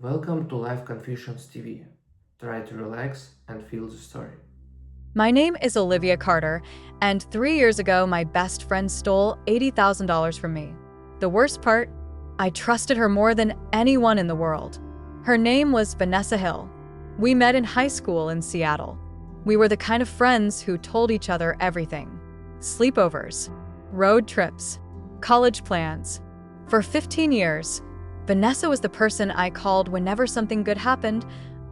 Welcome to Life Confusions TV. Try to relax and feel the story. My name is Olivia Carter, and 3 years ago, my best friend stole $80,000 from me. The worst part? I trusted her more than anyone in the world. Her name was Vanessa Hill. We met in high school in Seattle. We were the kind of friends who told each other everything: sleepovers, road trips, college plans. For 15 years, Vanessa was the person I called whenever something good happened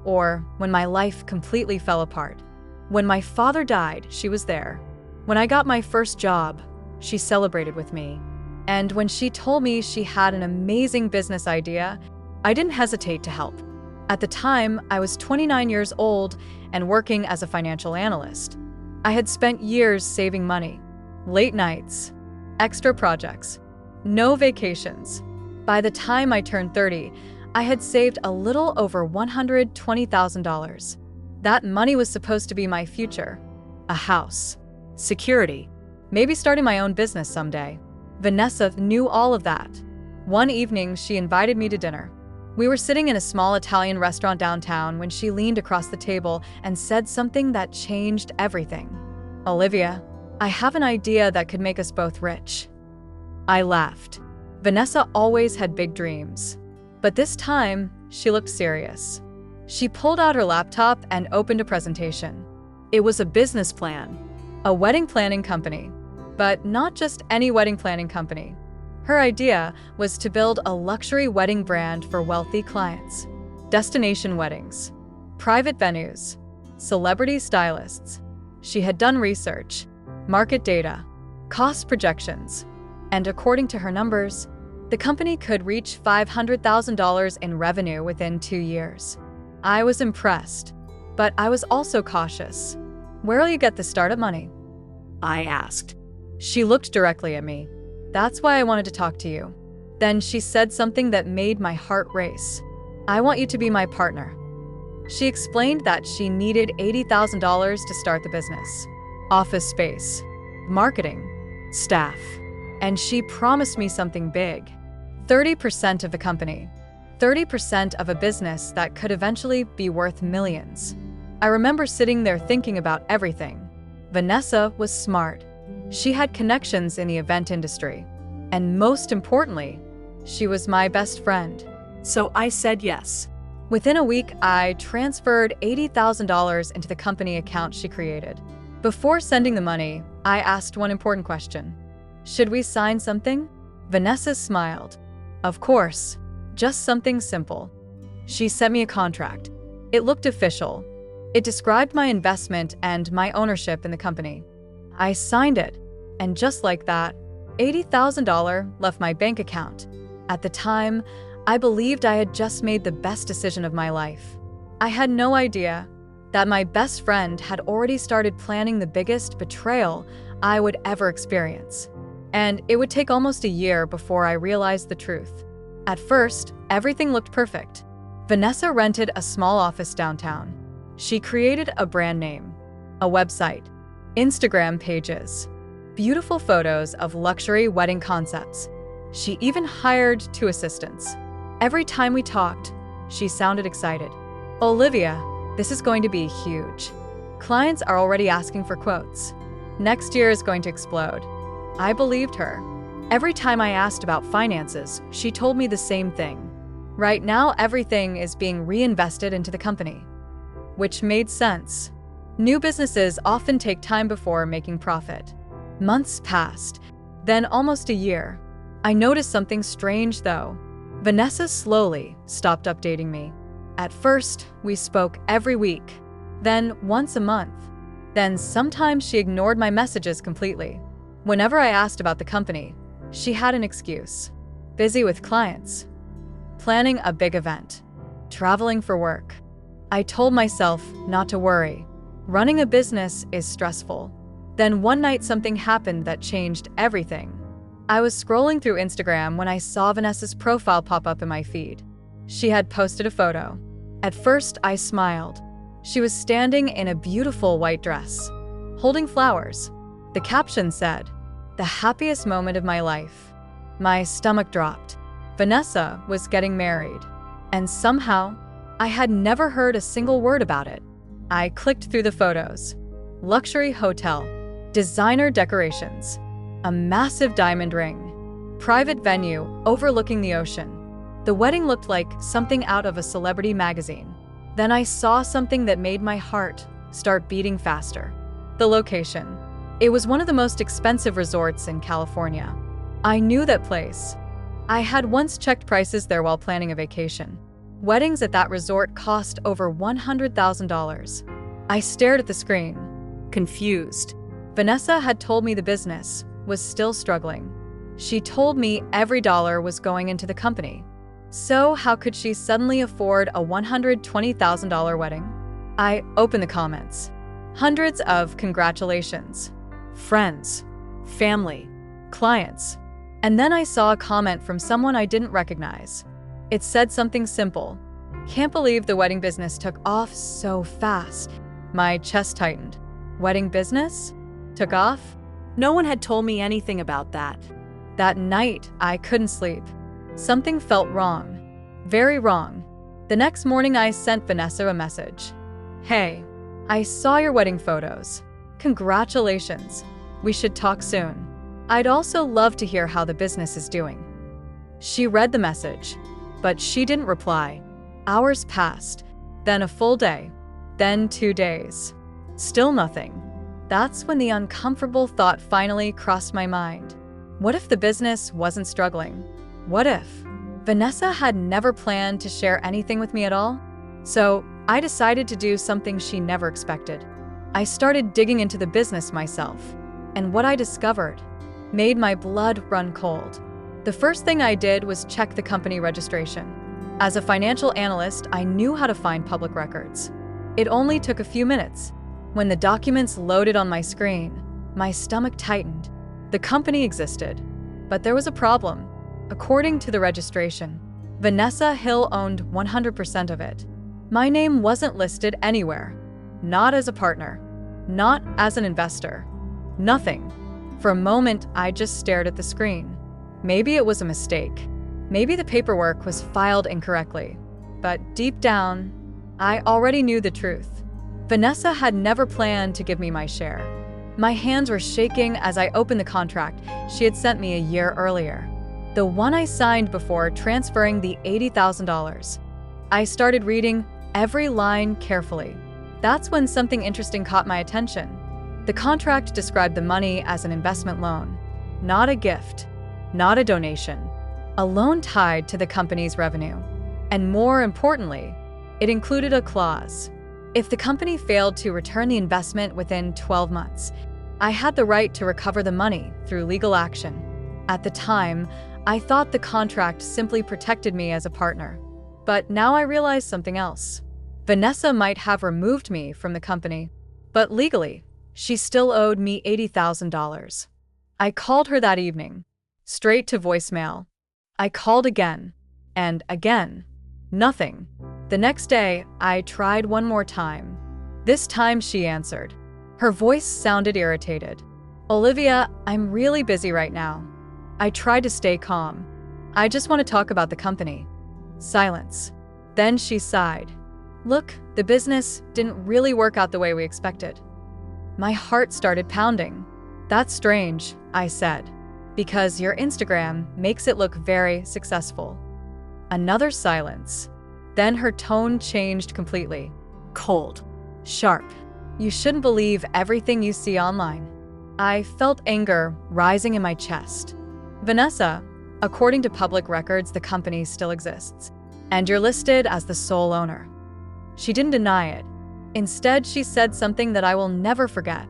or when my life completely fell apart. When my father died, she was there. When I got my first job, she celebrated with me. And when she told me she had an amazing business idea, I didn't hesitate to help. At the time, I was 29 years old and working as a financial analyst. I had spent years saving money, late nights, extra projects, no vacations. By the time I turned 30, I had saved a little over $120,000. That money was supposed to be my future: a house, security, maybe starting my own business someday. Vanessa knew all of that. One evening, she invited me to dinner. We were sitting in a small Italian restaurant downtown when she leaned across the table and said something that changed everything. "Olivia, I have an idea that could make us both rich." I laughed. Vanessa always had big dreams, but this time, she looked serious. She pulled out her laptop and opened a presentation. It was a business plan, a wedding planning company, but not just any wedding planning company. Her idea was to build a luxury wedding brand for wealthy clients: destination weddings, private venues, celebrity stylists. She had done research, market data, cost projections, and according to her numbers, the company could reach $500,000 in revenue within 2 years. I was impressed, but I was also cautious. "Where'll you get the startup money?" I asked. She looked directly at me. "That's why I wanted to talk to you." Then she said something that made my heart race. "I want you to be my partner." She explained that she needed $80,000 to start the business: office space, marketing, staff. And she promised me something big: 30% of the company. 30% of a business that could eventually be worth millions. I remember sitting there thinking about everything. Vanessa was smart. She had connections in the event industry. And most importantly, she was my best friend. So I said yes. Within a week, I transferred $80,000 into the company account she created. Before sending the money, I asked one important question: "Should we sign something?" Vanessa smiled. "Of course. Just something simple." She sent me a contract. It looked official. It described my investment and my ownership in the company. I signed it, and just like that, $80,000 left my bank account. At the time, I believed I had just made the best decision of my life. I had no idea that my best friend had already started planning the biggest betrayal I would ever experience. And it would take almost a year before I realized the truth. At first, everything looked perfect. Vanessa rented a small office downtown. She created a brand name, a website, Instagram pages, beautiful photos of luxury wedding concepts. She even hired 2 assistants. Every time we talked, she sounded excited. "Olivia, this is going to be huge. Clients are already asking for quotes. Next year is going to explode." I believed her. Every time I asked about finances, she told me the same thing: "Right now, everything is being reinvested into the company." Which made sense. New businesses often take time before making profit. Months passed, then almost a year. I noticed something strange though. Vanessa slowly stopped updating me. At first, we spoke every week, then once a month. Then sometimes she ignored my messages completely. Whenever I asked about the company, she had an excuse: busy with clients, planning a big event, traveling for work. I told myself not to worry. Running a business is stressful. Then one night something happened that changed everything. I was scrolling through Instagram when I saw Vanessa's profile pop up in my feed. She had posted a photo. At first, I smiled. She was standing in a beautiful white dress, holding flowers. The caption said, "The happiest moment of my life." My stomach dropped. Vanessa was getting married. And somehow, I had never heard a single word about it. I clicked through the photos. Luxury hotel, designer decorations, a massive diamond ring, private venue overlooking the ocean. The wedding looked like something out of a celebrity magazine. Then I saw something that made my heart start beating faster. The location. It was one of the most expensive resorts in California. I knew that place. I had once checked prices there while planning a vacation. Weddings at that resort cost over $100,000. I stared at the screen, confused. Vanessa had told me the business was still struggling. She told me every dollar was going into the company. So how could she suddenly afford a $120,000 wedding? I opened the comments. Hundreds of congratulations. Friends, family, clients. And then I saw a comment from someone I didn't recognize. It said something simple. Can't believe the wedding business took off so fast. My chest tightened. Wedding business? Took off? No one had told me anything about that. That night, I couldn't sleep. Something felt wrong. Very wrong. The next morning, I sent Vanessa a message. Hey, I saw your wedding photos. Congratulations. We should talk soon. I'd also love to hear how the business is doing. She read the message, but she didn't reply. Hours passed, then a full day, then 2 days. Still nothing. That's when the uncomfortable thought finally crossed my mind. What if the business wasn't struggling? What if Vanessa had never planned to share anything with me at all? So I decided to do something she never expected. I started digging into the business myself, and what I discovered made my blood run cold. The first thing I did was check the company registration. As a financial analyst, I knew how to find public records. It only took a few minutes. When the documents loaded on my screen, my stomach tightened. The company existed, but there was a problem. According to the registration, Vanessa Hill owned 100% of it. My name wasn't listed anywhere. Not as a partner. Not as an investor. Nothing. For a moment, I just stared at the screen. Maybe it was a mistake. Maybe the paperwork was filed incorrectly. But deep down, I already knew the truth. Vanessa had never planned to give me my share. My hands were shaking as I opened the contract she had sent me a year earlier. The one I signed before transferring the $80,000. I started reading every line carefully. That's when something interesting caught my attention. The contract described the money as an investment loan, not a gift, not a donation. A loan tied to the company's revenue. And more importantly, it included a clause. If the company failed to return the investment within 12 months, I had the right to recover the money through legal action. At the time, I thought the contract simply protected me as a partner. But now I realize something else. Vanessa might have removed me from the company, but legally, she still owed me $80,000. I called her that evening, straight to voicemail. I called again, and again. Nothing. The next day, I tried one more time. This time she answered. Her voice sounded irritated. Olivia, I'm really busy right now. I tried to stay calm. I just want to talk about the company. Silence. Then she sighed. Look, the business didn't really work out the way we expected. My heart started pounding. That's strange, I said, because your Instagram makes it look very successful. Another silence. Then her tone changed completely. Cold. Sharp. You shouldn't believe everything you see online. I felt anger rising in my chest. Vanessa, according to public records, the company still exists, and you're listed as the sole owner. She didn't deny it. Instead, she said something that I will never forget.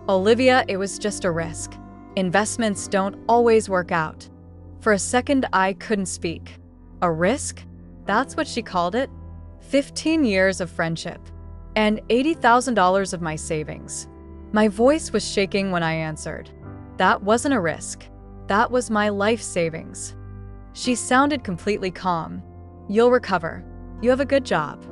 Olivia, it was just a risk. Investments don't always work out. For a second, I couldn't speak. A risk? That's what she called it? 15 years of friendship. And $80,000 of my savings. My voice was shaking when I answered. That wasn't a risk. That was my life savings. She sounded completely calm. You'll recover. You have a good job.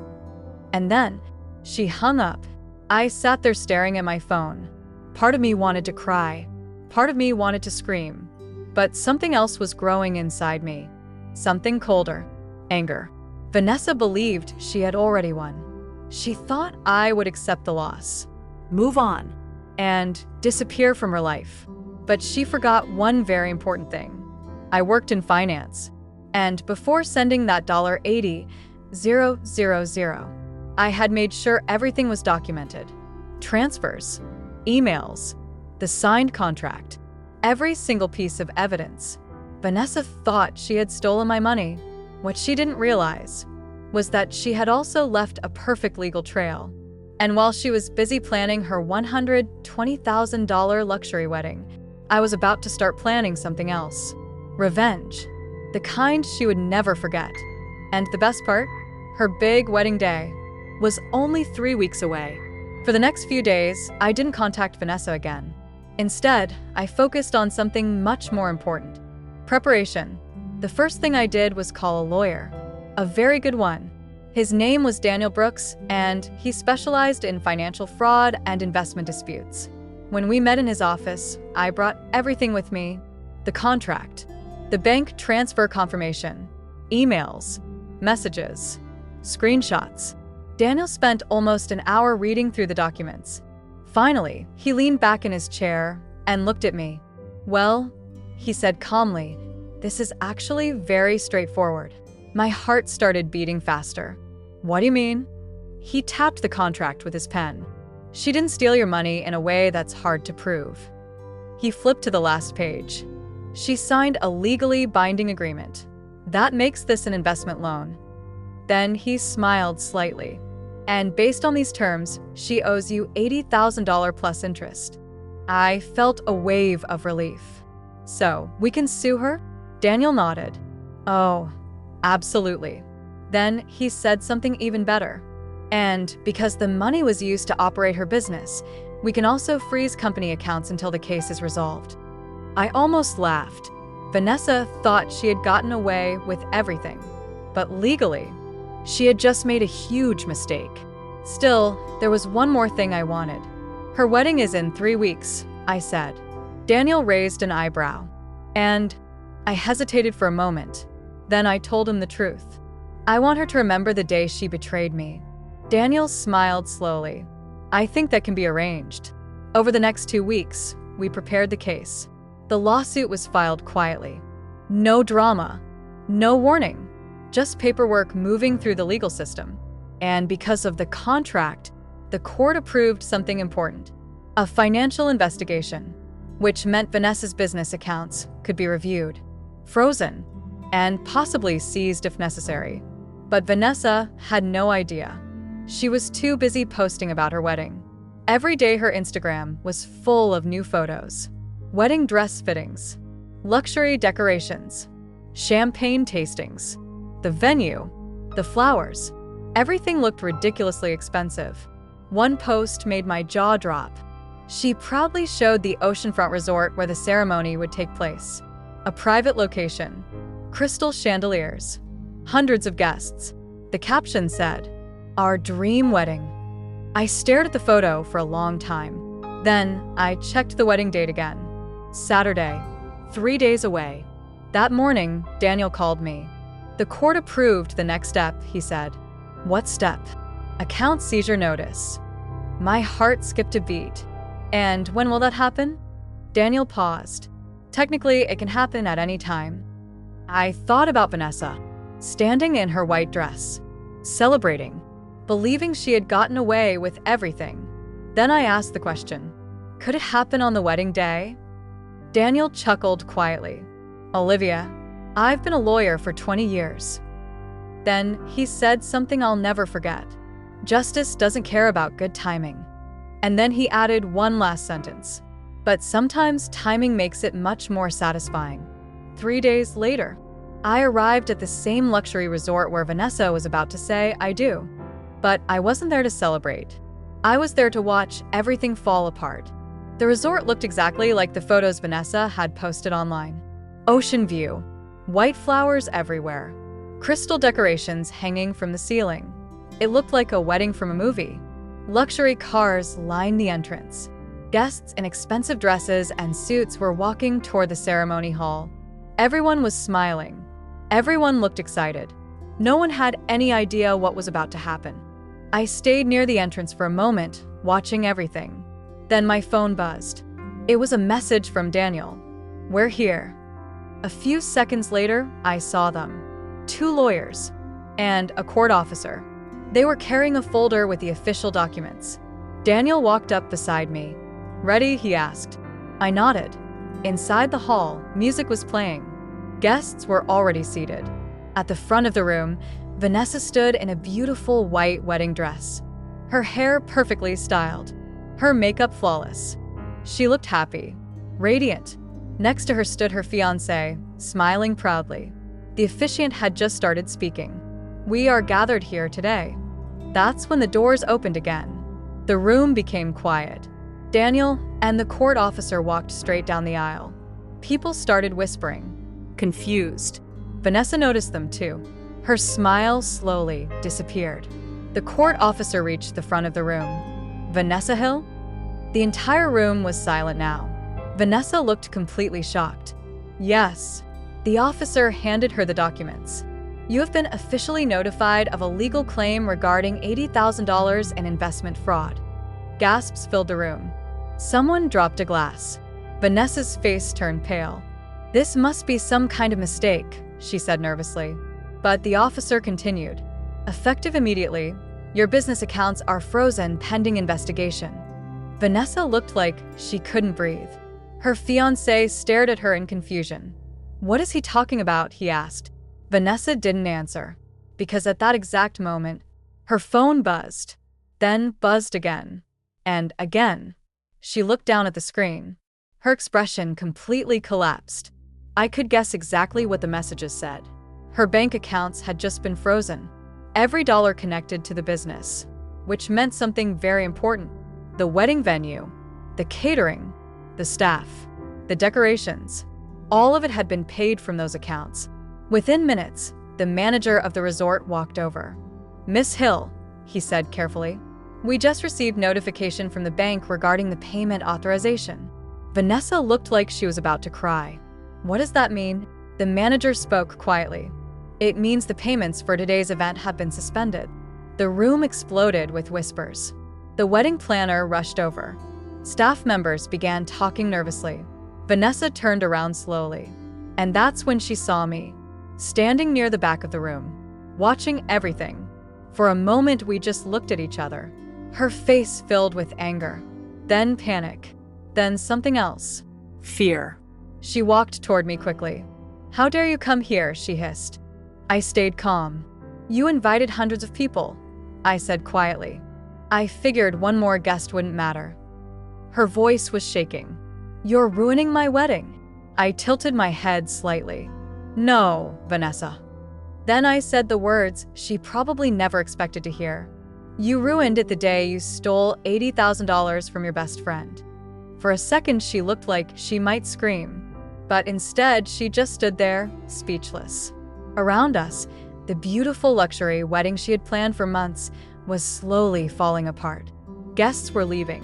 And then, she hung up. I sat there staring at my phone. Part of me wanted to cry. Part of me wanted to scream. But something else was growing inside me. Something colder. Anger. Vanessa believed she had already won. She thought I would accept the loss, move on, and disappear from her life. But she forgot one very important thing. I worked in finance, and before sending that $80,000, I had made sure everything was documented. Transfers, emails, the signed contract, every single piece of evidence. Vanessa thought she had stolen my money. What she didn't realize was that she had also left a perfect legal trail. And while she was busy planning her $120,000 luxury wedding, I was about to start planning something else. Revenge. The kind she would never forget. And the best part? Her big wedding day was only 3 weeks away. For the next few days, I didn't contact Vanessa again. Instead, I focused on something much more important. Preparation. The first thing I did was call a lawyer. A very good one. His name was Daniel Brooks, and he specialized in financial fraud and investment disputes. When we met in his office, I brought everything with me: the contract, the bank transfer confirmation, emails, messages, screenshots. Daniel spent almost an hour reading through the documents. Finally, he leaned back in his chair and looked at me. "Well," he said calmly, "this is actually very straightforward." My heart started beating faster. "What do you mean?" He tapped the contract with his pen. "She didn't steal your money in a way that's hard to prove." He flipped to the last page. "She signed a legally binding agreement. That makes this an investment loan." Then he smiled slightly. "And based on these terms, she owes you $80,000 plus interest." I felt a wave of relief. "So, we can sue her?" Daniel nodded. "Oh, absolutely." Then he said something even better. "And because the money was used to operate her business, we can also freeze company accounts until the case is resolved." I almost laughed. Vanessa thought she had gotten away with everything. But legally, she had just made a huge mistake. Still, there was one more thing I wanted. "Her wedding is in 3 weeks, I said. Daniel raised an eyebrow. And I hesitated for a moment. Then I told him the truth. "I want her to remember the day she betrayed me." Daniel smiled slowly. "I think that can be arranged." Over the next 2 weeks, we prepared the case. The lawsuit was filed quietly. No drama, no warning, just paperwork moving through the legal system. And because of the contract, the court approved something important: a financial investigation, which meant Vanessa's business accounts could be reviewed, frozen, and possibly seized if necessary. But Vanessa had no idea. She was too busy posting about her wedding. Every day her Instagram was full of new photos: wedding dress fittings, luxury decorations, champagne tastings, the venue, the flowers. Everything looked ridiculously expensive. One post made my jaw drop. She proudly showed the oceanfront resort where the ceremony would take place. A private location, crystal chandeliers, hundreds of guests. The caption said, "Our dream wedding." I stared at the photo for a long time. Then I checked the wedding date again. Saturday, 3 days away. That morning, Daniel called me. "The court approved the next step," he said. "What step?" "Account seizure notice." My heart skipped a beat. "And when will that happen?" Daniel paused. "Technically, it can happen at any time." I thought about Vanessa, standing in her white dress, celebrating, believing she had gotten away with everything. Then I asked the question, could it happen on the wedding day? Daniel chuckled quietly. "Olivia, I've been a lawyer for 20 years. Then he said something I'll never forget. "Justice doesn't care about good timing." And then he added one last sentence. "But sometimes timing makes it much more satisfying." 3 days later, I arrived at the same luxury resort where Vanessa was about to say "I do." But I wasn't there to celebrate. I was there to watch everything fall apart. The resort looked exactly like the photos Vanessa had posted online. Ocean view, white flowers everywhere, crystal decorations hanging from the ceiling. It looked like a wedding from a movie. Luxury cars lined the entrance. Guests in expensive dresses and suits were walking toward the ceremony hall. Everyone was smiling. Everyone looked excited. No one had any idea what was about to happen. I stayed near the entrance for a moment, watching everything. Then my phone buzzed. It was a message from Daniel. "We're here." A few seconds later, I saw them. 2 lawyers and a court officer. They were carrying a folder with the official documents. Daniel walked up beside me. "Ready?" he asked. I nodded. Inside the hall, music was playing. Guests were already seated. At the front of the room, Vanessa stood in a beautiful white wedding dress. Her hair perfectly styled. Her makeup flawless. She looked happy, radiant. Next to her stood her fiancé, smiling proudly. The officiant had just started speaking. "We are gathered here today." That's when the doors opened again. The room became quiet. Daniel and the court officer walked straight down the aisle. People started whispering, confused. Vanessa noticed them too. Her smile slowly disappeared. The court officer reached the front of the room. "Vanessa Hill?" The entire room was silent now. Vanessa looked completely shocked. "Yes." The officer handed her the documents. "You have been officially notified of a legal claim regarding $80,000 in investment fraud." Gasps filled the room. Someone dropped a glass. Vanessa's face turned pale. "This must be some kind of mistake," she said nervously. But the officer continued. "Effective immediately, your business accounts are frozen pending investigation." Vanessa looked like she couldn't breathe. Her fiancé stared at her in confusion. "What is he talking about?" he asked. Vanessa didn't answer, because at that exact moment, her phone buzzed, then buzzed again, and again. She looked down at the screen. Her expression completely collapsed. I could guess exactly what the messages said. Her bank accounts had just been frozen. Every dollar connected to the business, which meant something very important. The wedding venue, the catering, the staff, the decorations. All of it had been paid from those accounts. Within minutes, the manager of the resort walked over. "Miss Hill," he said carefully, "we just received notification from the bank regarding the payment authorization." Vanessa looked like she was about to cry. "What does that mean?" The manager spoke quietly. "It means the payments for today's event have been suspended." The room exploded with whispers. The wedding planner rushed over. Staff members began talking nervously. Vanessa turned around slowly. And that's when she saw me, standing near the back of the room, watching everything. For a moment, we just looked at each other. Her face filled with anger, then panic, then something else. Fear. She walked toward me quickly. "How dare you come here?" she hissed. I stayed calm. "You invited hundreds of people," I said quietly. "I figured one more guest wouldn't matter." Her voice was shaking. "You're ruining my wedding." I tilted my head slightly. "No, Vanessa." Then I said the words she probably never expected to hear. "You ruined it the day you stole $80,000 from your best friend." For a second, she looked like she might scream, but instead she just stood there, speechless. Around us, the beautiful luxury wedding she had planned for months was slowly falling apart. Guests were leaving.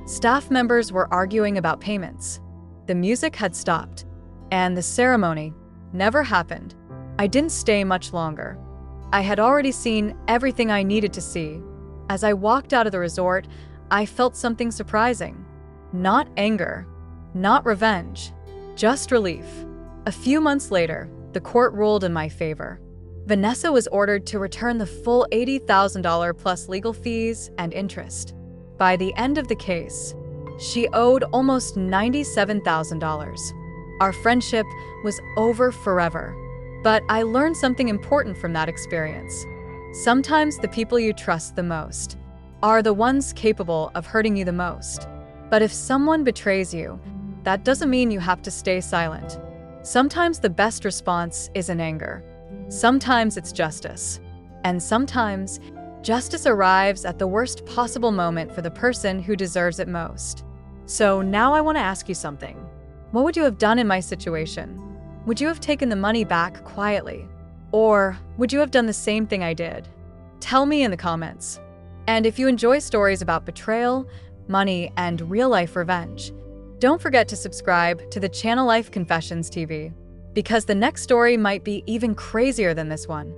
Staff members were arguing about payments. The music had stopped, and the ceremony never happened. I didn't stay much longer. I had already seen everything I needed to see. As I walked out of the resort, I felt something surprising. Not anger, not revenge, just relief. A few months later, the court ruled in my favor. Vanessa was ordered to return the full $80,000 plus legal fees and interest. By the end of the case, she owed almost $97,000. Our friendship was over forever. But I learned something important from that experience. Sometimes the people you trust the most are the ones capable of hurting you the most. But if someone betrays you, that doesn't mean you have to stay silent. Sometimes the best response isn't anger. Sometimes it's justice. And sometimes, justice arrives at the worst possible moment for the person who deserves it most. So now I want to ask you something. What would you have done in my situation? Would you have taken the money back quietly? Or would you have done the same thing I did? Tell me in the comments. And if you enjoy stories about betrayal, money, and real-life revenge, don't forget to subscribe to the channel Life Confessions TV, because the next story might be even crazier than this one.